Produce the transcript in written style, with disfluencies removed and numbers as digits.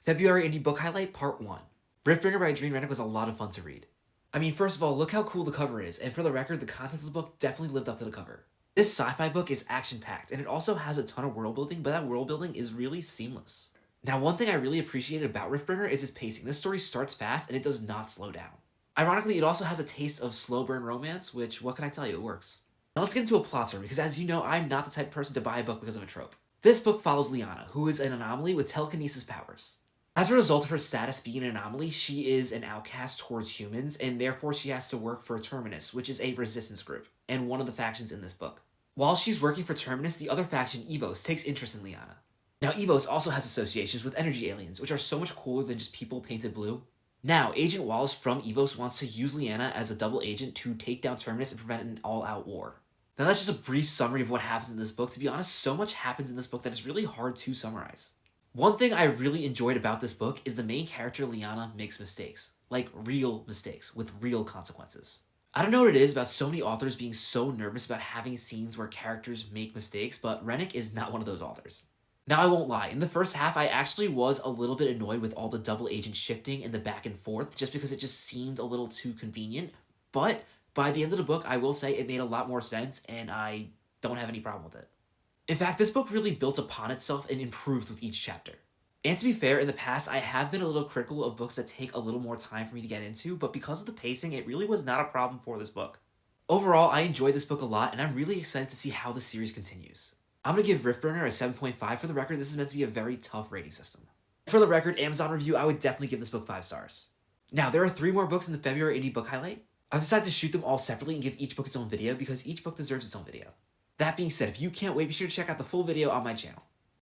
February Indie Book Highlight Part 1. Riftbringer by Adrienne Renick was a lot of fun to read. I mean, first of all, look how cool the cover is, and for the record, the contents of the book definitely lived up to the cover. This sci-fi book is action-packed, and it also has a ton of world building, but that world building is really seamless. Now, one thing I really appreciated about Riftbringer is its pacing. This story starts fast, and it does not slow down. Ironically, it also has a taste of slow burn romance, which, what can I tell you, it works. Now let's get into a plot summary, because as you know, I'm not the type of person to buy a book because of a trope. This book follows Liana, who is an anomaly with telekinesis powers. As a result of her status being an anomaly, she is an outcast towards humans, and therefore she has to work for Terminus, which is a resistance group, and one of the factions in this book. While she's working for Terminus, the other faction, Evos, takes interest in Liana. Now, Evos also has associations with energy aliens, which are so much cooler than just people painted blue. Now, Agent Wallace from Evos wants to use Liana as a double agent to take down Terminus and prevent an all-out war. Now, that's just a brief summary of what happens in this book. To be honest, so much happens in this book that it's really hard to summarize. One thing I really enjoyed about this book is the main character, Liana, makes mistakes. Like, real mistakes, with real consequences. I don't know what it is about so many authors being so nervous about having scenes where characters make mistakes, but Renick is not one of those authors. Now, I won't lie, in the first half, I actually was a little bit annoyed with all the double agent shifting and the back and forth, just because it just seemed a little too convenient, but by the end of the book, I will say it made a lot more sense, and I don't have any problem with it. In fact, this book really built upon itself and improved with each chapter. And to be fair, in the past, I have been a little critical of books that take a little more time for me to get into, but because of the pacing, it really was not a problem for this book. Overall, I enjoyed this book a lot, and I'm really excited to see how the series continues. I'm going to give Riftbringer a 7.5 for the record. This is meant to be a very tough rating system. For the record, Amazon review, I would definitely give this book 5 stars. Now, there are 3 more books in the February Indie Book Highlight. I've decided to shoot them all separately and give each book its own video because each book deserves its own video. That being said, if you can't wait, be sure to check out the full video on my channel.